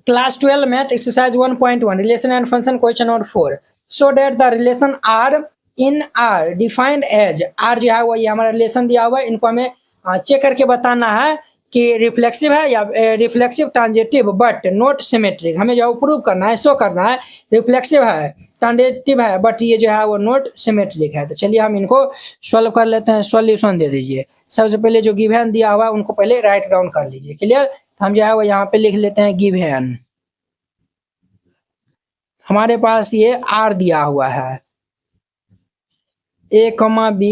Class 12 math exercise 1.1 relation and function question number 4 so that the relation R in R defined as R जो है वो ये हमारा relation दिया हुआ है, इनको हमें चेक करके बताना है कि रिफ्लेक्सिव है या रिफ्लेक्सिव ट्रांजेक्टिव बट नॉट सिमेट्रिक। हमें जो है प्रूव करना है, शो करना है रिफ्लेक्सिव है ट्रांजेक्टिव है बट ये जो है वो नॉट सिमेट्रिक है। तो चलिए हम इनको सॉल्व कर लेते हैं। सॉल्यूशन दे दीजिए। सबसे पहले जो गिवन दिया हुआ है उनको पहले राइट डाउन कर लीजिए। क्लियर। हम जो है वो यहाँ पे लिख लेते हैं गिवन। हमारे पास ये आर दिया हुआ है a comma b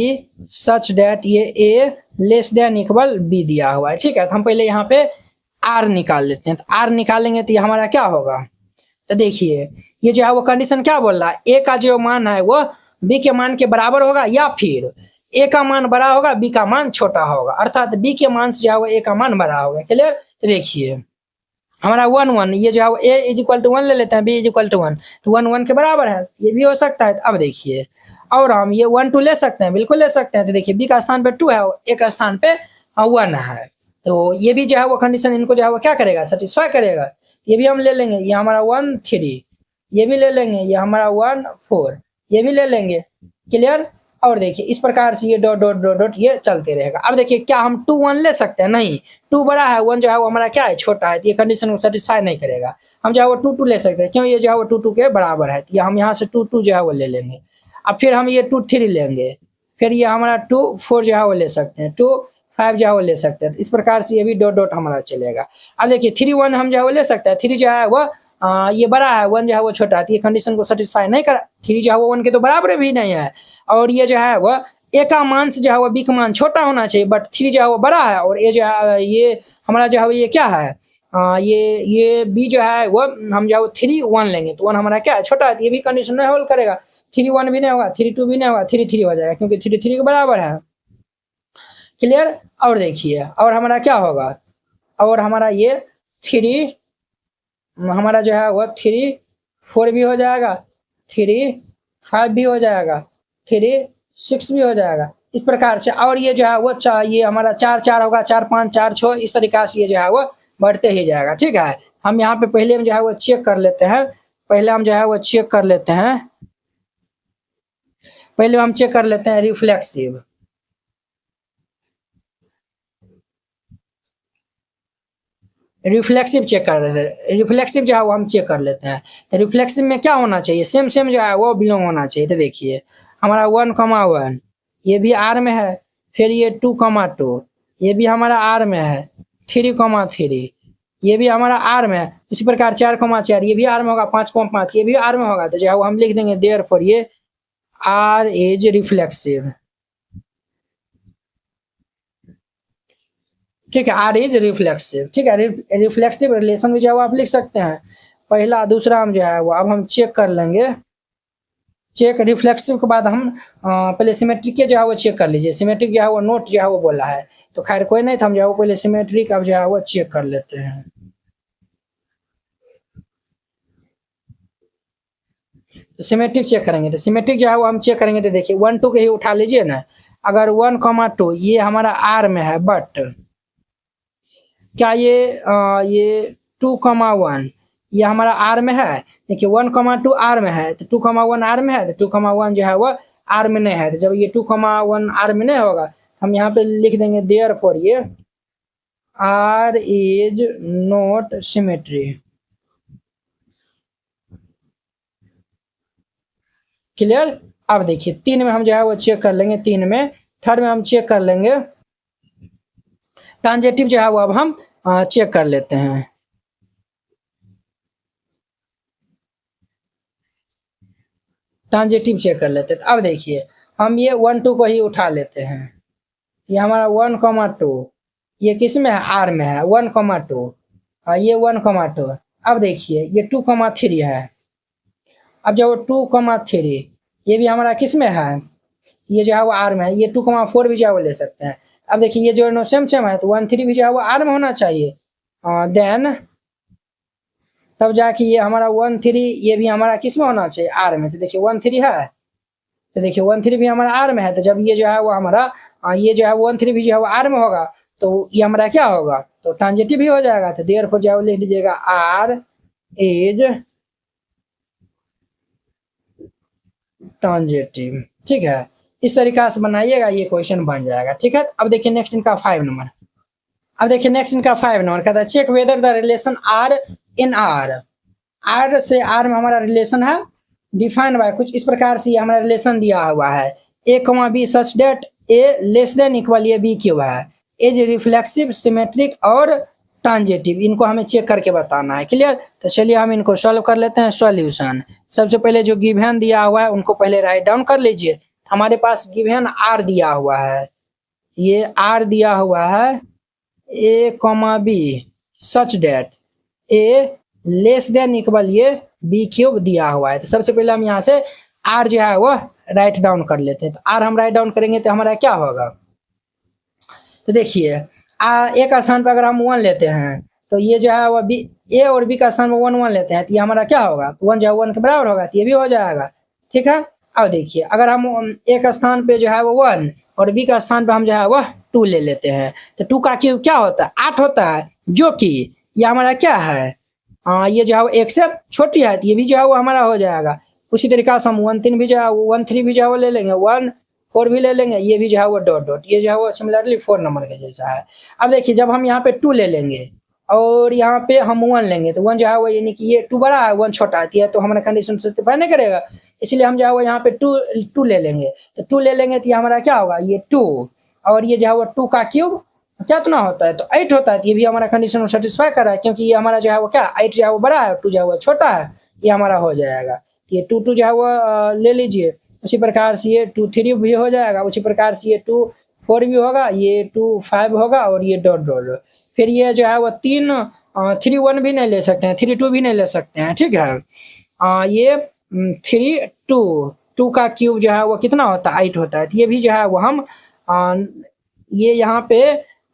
such date ये ए लेस देन इक्वल बी दिया हुआ है। ठीक है, तो हम पहले यहाँ पे आर निकाल लेते हैं। तो आर निकालेंगे तो ये हमारा क्या होगा, तो देखिए ये जो है वो कंडीशन क्या बोल रहा है, ए का जो मान है वो बी के मान के बराबर होगा या फिर ए का मान बड़ा होगा बी का मान छोटा होगा, अर्थात बी के मान से जो है वो ए का मान बड़ा होगा। क्लियर। तो देखिए हमारा 1 1 ये जो है ए इज इक्वल टू 1 ले लेते हैं, बी इज इक्वल टू 1 तो 1 1 के बराबर है, ये भी हो सकता है। अब देखिए और हम ये 1 2 ले सकते हैं, बिल्कुल ले सकते हैं। तो देखिए बी का स्थान पे 2 है, ए का स्थान पे 1 है, तो ये भी जो है वो कंडीशन इनको जो है वो क्या करेगा, सेटिस्फाई करेगा। ये भी हम ले लेंगे, ये हमारा 1 3 ये भी ले लेंगे, ये हमारा 1 4 ये भी ले लेंगे। क्लियर। और देखिए इस प्रकार से ये डॉट डॉट डॉट डॉट ये चलते रहेगा। अब देखिए क्या हम 2 1 ले सकते हैं, नहीं 2 बड़ा है 1 जो है वो हमारा क्या है छोटा है, तो ये कंडीशन को सेटिस्फाई नहीं करेगा। हम जो है वो 2 2 ले सकते हैं, क्यों ये जो है वो 2 2 के बराबर है, तो हम यहाँ से 2 2 जो है वो ले लेंगे। अब फिर हम ये 2 3 लेंगे, फिर ये हमारा 2 4 जो है वो ले सकते हैं, 2 5 जो है वो ले सकते हैं। तो इस प्रकार से ये भी डॉट डॉट हमारा चलेगा। अब देखिए 3 1 हम जो है वो ले सकते हैं, 3 जो है वो ये बड़ा है 1 जो है वो छोटा है, तो ये कंडीशन को सेटिस्फाई नहीं कर, 3 जो है वो 1 के तो बराबर भी नहीं है। और ये जो है वो ए का मान से जो है वो बी का मान छोटा होना चाहिए, बट 3 जो है वो बड़ा है और ए जो है ये हमारा जो है ये क्या है ये बी जो है वो हम जो है 3 1 लेंगे, तो 1 हमारा क्या है छोटा है, तो ये भी कंडीशन नहीं होल्ड करेगा। 3 1 भी नहीं होगा, 3 2 भी नहीं होगा, 3 3 हो जाएगा क्योंकि 3 3 के बराबर है। क्लियर। और देखिए और हमारा क्या होगा, और हमारा ये 3 हमारा जो है वो 3 4 भी हो जाएगा, 3 5 भी हो जाएगा, 3 6 भी हो जाएगा इस प्रकार से। और ये जो है वो ये हमारा 4 4 होगा, 4 5 4 6 इस तरीका से ये जो है वो बढ़ते ही जाएगा। ठीक है, हम यहाँ पे पहले हम जो है वो चेक कर लेते हैं, पहले हम जो है वो चेक कर लेते हैं, पहले हम चेक कर लेते हैं रिफ्लेक्सिव। रिफ्लेक्सिव चेक कर रहे थे, रिफ्लेक्सिव जो है वो हम चेक कर लेते हैं। तो रिफ्लेक्सिव में क्या होना चाहिए, सेम सेम जो है वो बिलोंग होना चाहिए। तो देखिए हमारा 1 1 ये भी आर में है, फिर ये 2 2 ये भी हमारा आर में है, 3 3 ये भी हमारा आर में है। इसी प्रकार 4 4 ये भी आर में होगा, 5 5 ये भी आर में होगा। तो जो है वो हम लिख देंगे देयरफॉर ये आर इज रिफ्लेक्सिव। ठीक है, आर इज रिफ्लेक्सिव। ठीक है, रिफ्लेक्सिव रिलेशन भी जो है वो आप लिख सकते हैं, पहला दूसरा हम जो है वो अब हम चेक कर लेंगे। चेक रिफ्लेक्सिव के बाद हम पहले सिमेट्रिक जो है वो चेक कर लीजिए। सिमेट्रिक जो है वो नोट जो है वो बोला है, तो खैर कोई नहीं था, हम जो है वो पहले सिमेट्रिक अब जो है वो चेक कर लेते हैं। तो सिमेट्रिक चेक करेंगे, तो सिमेट्रिक जो है वो हम चेक करेंगे। तो देखिए 1 2 के ही उठा लीजिए ना। अगर 1 2 ये हमारा आर में है, बट क्या ये 2 1 ये हमारा आर में है। देखिए 1 2 आर में है, तो 2 1 आर में है, तो 2 1 जो है वो आर में नहीं है। तो जब ये 2 1 आर में नहीं होगा, हम यहाँ पे लिख देंगे देयरफॉर ये R is not symmetry. Clear. अब देखिए 3 में हम जो है वो चेक कर लेंगे, 3 में थर्ड में हम चेक कर लेंगे ट्रांजेक्टिव जो है वो अब हम चेक कर लेते हैं। ट्रांजेक्टिव चेक कर लेते हैं। अब देखिए हम ये 1 2 को ही उठा लेते हैं। ये हमारा 1 2 ये किस में है, आर में है, 1 2 ये 1 2। अब देखिए ये 2 3 है। अब जब 2 3 ये भी हमारा किस में है, ये जो है वो आर में है। ये 2 4 भी जो है वो ले सकते हैं। अब देखिए ये जो सेम सेम है, तो 1 3 भी जो है वो आर में होना चाहिए। देन तब जाके ये हमारा 1 3 ये भी हमारा किस में होना चाहिए, आर में। तो देखिए 1 3 है, तो देखिए 1 3 भी हमारा आर में है। तो जब ये जो है वो हमारा ये जो है 1 3 भी जो है वो आर में होगा, तो ये हमारा क्या होगा, तो ट्रांजेक्टिव भी हो जाएगा। तो देयरफॉर जो है वो लिख लीजिएगा आर इज ट्रांजिटिव। ठीक है, इस तरीका से बनाइएगा, ये क्वेश्चन बन जाएगा। ठीक है, अब देखिए नेक्स्ट इनका 5 नंबर। अब देखिए नेक्स्ट इनका 5 नंबर कहता है check whether the relation R in R. R से आर में हमारा रिलेशन है डिफाइंड बाय, कुछ इस प्रकार से हमारा रिलेशन दिया हुआ है a comma b such that a less than equal a b क्यों है, एज रिफ्लेक्सिव सिमेट्रिक और ट्रांजिटिव, इनको हमें चेक करके बताना है। क्लियर, तो चलिए हम इनको सॉल्व कर लेते हैं। सॉल्यूशन, सबसे पहले जो गिवन दिया हुआ है उनको पहले राइट डाउन कर लीजिए। हमारे पास गिवन आर दिया हुआ है, ये आर दिया हुआ है ए comma B such that a less than equal ये बी क्यूब दिया हुआ है। तो सबसे पहले हम यहाँ से आर जो है वो राइट डाउन कर लेते हैं। तो आर हम राइट डाउन करेंगे तो हमारा क्या होगा, तो देखिए एक स्थान पर अगर हम 1 लेते हैं तो ये जो है वो बी, ए और बी का स्थान पर 1 1 लेते हैं तो ये हमारा क्या होगा, तो 1 जो है 1 के बराबर होगा, तो ये भी हो जाएगा। ठीक है, अब देखिए अगर हम एक स्थान पे जो है वो 1 और बी का स्थान पे हम जो है वो 2 ले लेते हैं तो 2 का क्यूब क्या होता है 8 होता है, जो कि ये हमारा क्या है, ये जो है वो 1 से छोटी है, तो ये भी जो है वो हमारा हो जाएगा। उसी तरीका से हम 1 3 भी जो है 1 3 भी जो है वो ले लेंगे, 1 4 भी ले लेंगे, ये भी जो है वो डॉट डॉट, ये जो है वो सिमिलरली 4 नंबर के जैसा है। अब देखिए जब हम यहाँ पे 2 ले लेंगे और यहाँ पे हम 1 लेंगे तो 1 जो है वो यानी कि ये 2 बड़ा है 1 छोटा है, तो हमारा कंडीशन सेटिस्फाई नहीं करेगा, इसलिए हम जो है वो यहाँ पे 2 ले लेंगे। तो 2 ले लेंगे तो ये हमारा क्या होगा, ये 2 और ये जो है वो 2 का क्यूब क्या इतना होता है, तो 8 होता है, तो ये भी हमारा कंडीशन को सेटिस्फाई कर रहा है, क्योंकि ये हमारा जो है वो क्या 8 जो है वो बड़ा है 2 जो है वो छोटा है, ये हमारा हो जाएगा। ये 2 2 जो है वो ले लीजिए, उसी प्रकार से ये 2 3 भी हो जाएगा, उसी प्रकार से ये 2 4 भी होगा, ये 2 5 होगा और ये डॉट डॉट। फिर ये जो है वो 3 1 भी नहीं ले सकते हैं, 3 2 भी नहीं ले सकते हैं। ठीक है, ये 3 2 का क्यूब जो है वो कितना होता है 8 होता है, तो ये भी जो है वो हम ये यहाँ पे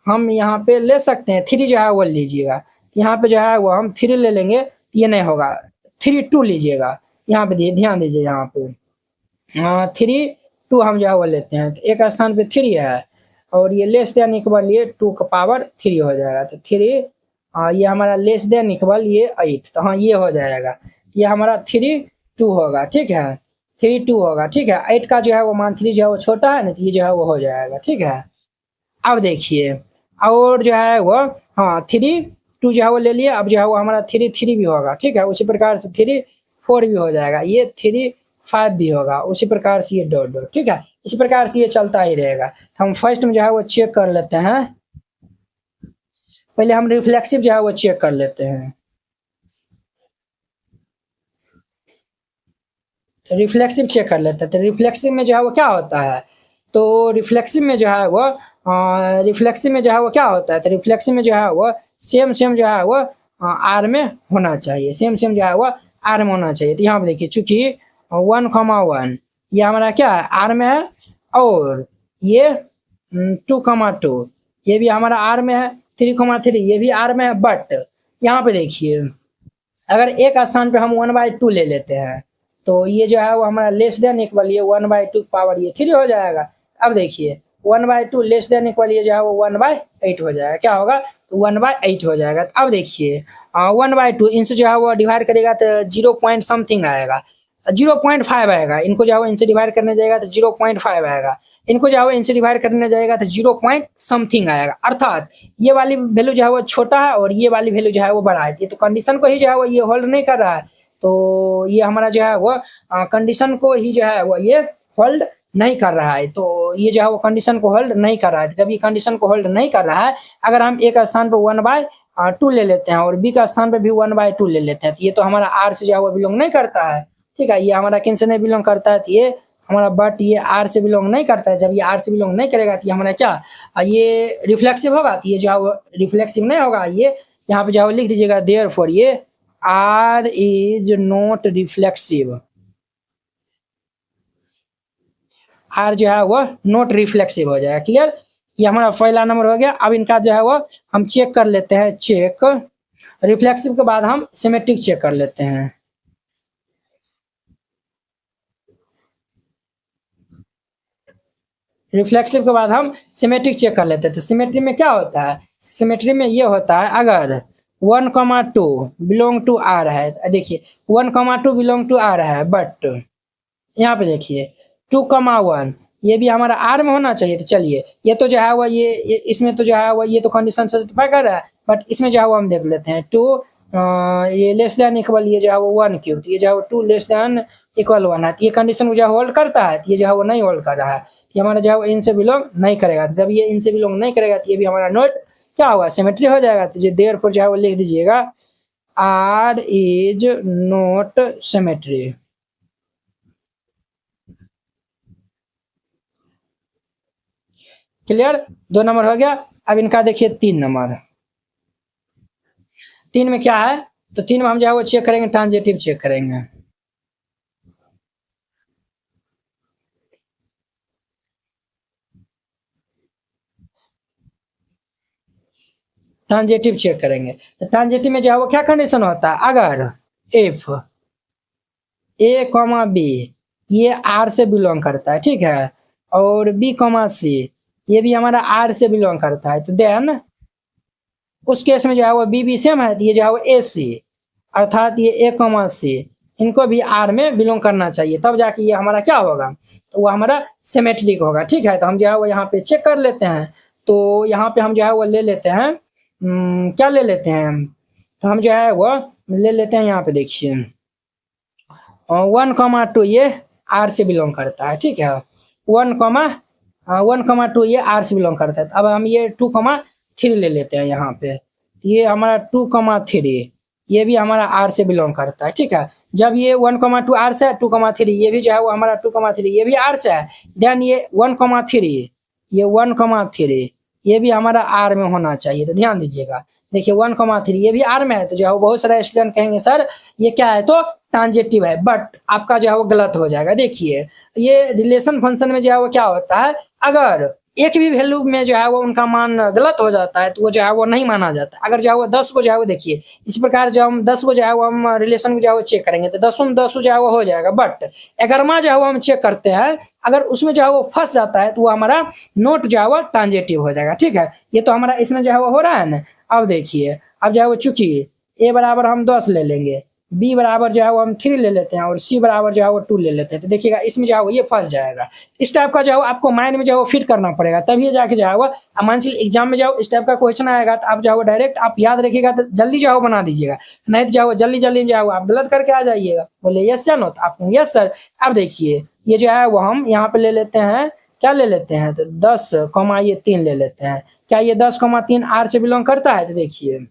हम यहाँ पे ले सकते हैं, 3 जो है वो लीजिएगा, यहाँ पे जो है वो हम 3 ले लेंगे, ये नहीं होगा, 3 2 लीजिएगा, यहाँ पे ध्यान दीजिए, यहाँ पे 3 2 हम जो है वो लेते हैं, तो एक स्थान पे 3 है और ये लेस देन इक्वल ये 2 का पावर 3 हो जाएगा, तो 3 ये हमारा लेस देन इक्वल ये 8, तो हाँ ये हो जाएगा, ये हमारा 3 2 होगा। ठीक है, 3 2 होगा। ठीक है, 8 का जो है वो मान 3 जो है वो छोटा है ना, तो ये जो है वो हो जाएगा। ठीक है, अब देखिए और जो है वो हाँ 3 2 जो है वो ले लिए, अब जो है वो हमारा 3 3 भी होगा। ठीक है, उसी प्रकार से 3 4 भी हो जाएगा, ये 3 5 भी होगा, उसी प्रकार से ये डॉट डॉट। ठीक है, इसी प्रकार से ये चलता ही रहेगा। तो हम फर्स्ट में जो है वो चेक कर लेते हैं, पहले हम रिफ्लेक्सिव जो है वो चेक कर लेते हैं। तो रिफ्लेक्सिव चेक कर लेते हैं, तो रिफ्लेक्सिव में जो है वो क्या होता है, तो रिफ्लेक्सिव में जो है वो रिफ्लेक्सिव में जो है वो क्या होता है, तो रिफ्लेक्सिव में जो है वो सेम सेम जो है वो आर में होना चाहिए, सेम सेम जो है वो आर में होना चाहिए। तो यहाँ पे देखिए चूंकि 1,1 ये हमारा क्या है आर में है, और ये 2,2 ये भी हमारा आर में है, 3,3 ये भी आर में है, बट यहाँ पे देखिए अगर एक स्थान पे हम 1/2 ले लेते हैं तो ये जो है वो हमारा लेस देन इक्वल ये 1/2 पावर ये 3 हो जाएगा। अब देखिए 1/2 लेस देन इक्वल ये जो है वो 1/8 हो जाएगा, क्या होगा, तो 1/8 हो जाएगा। अब देखिए 1/2 इनसे जो है वो डिवाइड करेगा तो 0 पॉइंट समथिंग आएगा, 0.5 आएगा, इनको जो है इनसे डिवाइड करने जाएगा तो 0.5 आएगा, इनको जो है इनसे डिवाइड करने जाएगा तो 0 पॉइंट समथिंग आएगा, अर्थात ये वाली वैल्यू जो है वो छोटा है और ये वाली वैल्यू जो है वो बड़ा है, ये तो कंडीशन को ही जो है वो ये होल्ड नहीं कर रहा है, तो ये हमारा जो है वो कंडीशन को ही जो है वो ये होल्ड नहीं कर रहा है, तो ये जो है वो कंडीशन को होल्ड नहीं कर रहा है। जब ये कंडीशन को होल्ड नहीं कर रहा है, अगर हम एक स्थान पर 1/2 ले लेते हैं और बी का स्थान पर भी 1/2 ले लेते हैं, तो ये तो हमारा आर से जो है वो बिलोंग नहीं करता है। ठीक है, ये हमारा किन से नहीं बिलोंग करता है, तो ये हमारा बट ये आर से बिलोंग नहीं करता है। जब ये आर से बिलोंग नहीं करेगा तो ये हमारा क्या ये रिफ्लेक्सिव होगा, तो ये जो है वो रिफ्लेक्सिव नहीं होगा, ये यहाँ पे जो है लिख दीजिएगा देयरफॉर ये R is not reflexive, R जो है वो नॉट रिफ्लेक्सिव हो जाएगा। क्लियर, ये हमारा पहला नंबर हो गया। अब इनका जो है वो हम चेक कर लेते हैं, चेक रिफ्लेक्सिव के बाद हम सिमेट्रिक चेक कर लेते हैं। रिफ्लेक्सिव के बाद हम सिमेट्रिक चेक कर लेते हैं। तो सिमेट्री में क्या होता है, सिमेट्री में ये होता है अगर 1,2 बिलोंग टू आर है। देखिए 1,2 बिलोंग टू आर है, बट यहाँ पे देखिए 2,1 ये भी हमारा आर में होना चाहिए। तो चलिए ये तो जो है वो ये इसमें तो जो है वो ये तो कंडीशन सेटिस्फाई कर रहा है, बट इसमें जो है वो हम देख लेते हैं 2 ये लेस देन इक्वल ये जो है वो 1 क्यूब, ये जो है वो 2 लेस देन इक्वल 1 है। तो ये कंडीशन को जो है होल्ड करता है, ये जो है वो नहीं होल्ड कर रहा है, ये हमारा जो है वो इनसे बिलोंग नहीं करेगा। जब ये इनसे बिलोंग नहीं करेगा तो ये भी हमारा नोट क्या होगा, सिमेट्री हो जाएगा। तो ये देयरफॉर जो है वो लिख दीजिएगा R is not symmetry. Clear, 2 number हो गया। अब इनका देखिए 3 नंबर। 3 में क्या है, तो 3 में हम जो है वो चेक करेंगे, ट्रांजिटिव चेक करेंगे। ट्रांजिटिव चेक करेंगे तो ट्रांजिटिव में जो है वो क्या कंडीशन होता है, अगर इफ ए कॉमा बी ये आर से बिलोंग करता है, ठीक है, और बी कॉमा सी ये भी हमारा आर से बिलोंग करता है, तो देन उस केस में जो है वो बी बी सेम है, तो ये जो है वो ए सी अर्थात ये ए कॉमा सी इनको भी आर में बिलोंग करना चाहिए, तब जाके ये हमारा क्या होगा, तो वो हमारा सिमेट्रिक होगा। ठीक है, तो हम जो है वो यहाँ पे चेक कर लेते हैं। तो यहाँ पे हम जो है वो ले लेते हैं क्या ले लेते हैं, तो हम जो है वो ले लेते हैं यहाँ पे देखिए 1,2 ये आर से बिलोंग करता है, ठीक है, 1,2 ये आर से बिलोंग करता है। अब हम ये 2,3 ले लेते हैं यहाँ पे, ये हमारा 2,3 ये भी हमारा आर से बिलोंग करता है, ठीक है। जब ये 1,2 आर से है, 2,3 ये भी जो है वो हमारा 2,3 ये भी आर से है, देन ये 1,3 ये 1,3 ये भी हमारा आर में होना चाहिए। तो ध्यान दीजिएगा, देखिए 1,3 ये भी आर में है, तो जो है वो बहुत सारे स्टूडेंट कहेंगे सर ये क्या है, तो ट्रांजिटिव है, बट आपका जो है वो गलत हो जाएगा। देखिए ये रिलेशन फंक्शन में जो है वो क्या होता है, अगर एक भी वैल्यू में जो है वो उनका मान गलत हो जाता है तो वो जो है वो नहीं माना जाता। अगर जो है वो 10 को जो है वो देखिए इस प्रकार जो हम 10 को जो है वो हम रिलेशन को जो है वो चेक करेंगे तो 10 में 10 जो है वो हो जाएगा, बट 11वां जो है वो हम चेक करते हैं, अगर उसमें जो है वो फंस जाता है तो वो हमारा नोट जो है वो ट्रांजिटिव हो जाएगा। ठीक है, ये तो हमारा इसमें जो है वो हो रहा है ना। अब देखिए अब जो है वो चूंकि ए बराबर हम 10 ले लेंगे, बी बराबर जो है वो हम 3 ले लेते हैं और सी बराबर जो है वो 2 ले लेते हैं, तो देखिएगा इसमें जो है वो ये फंस जाएगा। इस टाइप का जो है आपको माइंड में जो है वो फिट करना पड़ेगा, तभी जाके जो है वो मान लीजिए एग्जाम में जो इस टाइप का क्वेश्चन आएगा तो आप जो है वो डायरेक्ट आप याद रखिएगा, तो जल्दी जो है वो बना दीजिएगा, नहीं तो जो है वो जल्दी जल्दी जो है वो आप गलत करके आ जाइएगा। बोले यस सर, नो तो आप यस सर। अब देखिए ये जो है वो हम यहाँ पे ले लेते हैं, क्या ले लेते हैं, तो 10, ये 3 ले लेते हैं। क्या ये 10,3 आर से बिलोंग करता है, तो देखिए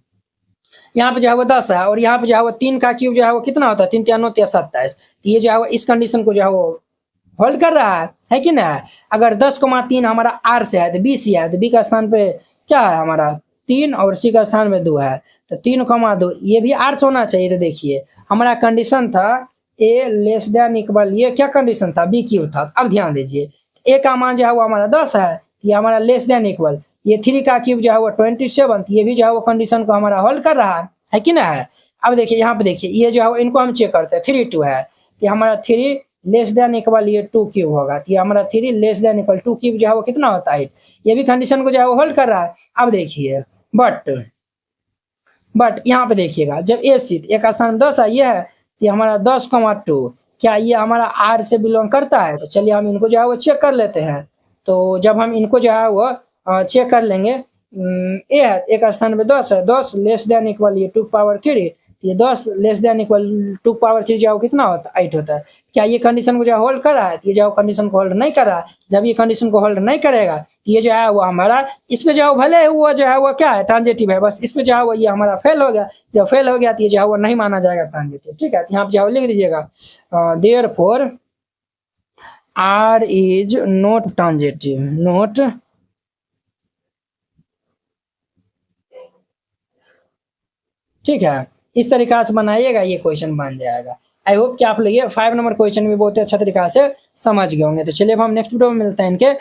यहाँ पे जो है वो 10 है और यहाँ पे जो है वो 3 का क्यूब जो है वो कितना होता है, 3 3 9 27। ये जो है वो इस कंडीशन को जो है वो होल्ड कर रहा है कि ना। अगर 10,3 हमारा आर से है तो बी सी है, तो बी का स्थान पे क्या है हमारा 3 और सी का स्थान में 2 है, तो 3,2 ये भी आर से होना चाहिए। तो देखिए हमारा कंडीशन था ए लेस देन इक्वल, ये क्या कंडीशन था, बी क्यूब था। अब ध्यान दीजिए ए का मान जो है वो हमारा 10 है, ये हमारा लेस देन इक्वल, ये 3 का क्यूब जो है वो 27, ये भी जो है वो कंडीशन को हमारा होल्ड कर रहा है कि ना है। अब देखिए यहाँ पे देखिए ये जो है वो इनको हम चेक करते हैं, 3 2 है, ये हमारा 3 लेस देन इक्वल ये 2 क्यूब होगा, तो ये हमारा 3 लेस देन इक्वल 2 क्यूब जो है वो कितना होता है, ये भी कंडीशन को जो है वो होल्ड कर रहा है। अब देखिए बट यहाँ पे देखिएगा जब ए सी एक स्थान 10 है, ये है, ये हमारा 10,2 क्या ये हमारा आर से बिलोंग करता है, तो चलिए हम इनको जो है वो चेक कर लेते हैं। तो जब हम इनको जो है वो चेक कर लेंगे, ए है एक स्थान पे 10 है, 10 लेस देन इक्वल ये 2 पावर 3, ये 10 लेस देन इक्वल 2 पावर 3 जो कितना होता है 8 होता है। क्या ये कंडीशन को जो होल्ड कर रहा है, ये जो कंडीशन को होल्ड नहीं कर रहा है। जब ये कंडीशन को होल्ड नहीं करेगा तो ये जो है वो हमारा इसमें जो भले वो जो है वो क्या है ट्रांजिटिव है, बस इसमें जो है वो ये हमारा फेल हो गया। जब फेल हो गया तो ये जो है वो नहीं माना जाएगा ट्रांजिटिव। ठीक है, यहाँ पे जो लिख दीजिएगा therefore R is not transitive, not ठीक है। इस तरीका से बनाइएगा, ये क्वेश्चन बन जाएगा। आई होप कि आप लोग ये 5 नंबर क्वेश्चन भी बहुत ही अच्छा तरीका से समझ गए होंगे। तो चलिए अब हम नेक्स्ट वीडियो में मिलते हैं इनके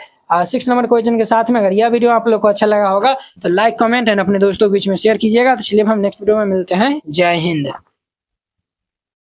6 नंबर क्वेश्चन के साथ में। अगर यह वीडियो आप लोग को अच्छा लगा होगा तो लाइक कमेंट एंड अपने दोस्तों के बीच में शेयर कीजिएगा। तो चलिए अब हम नेक्स्ट वीडियो में मिलते हैं। जय हिंद।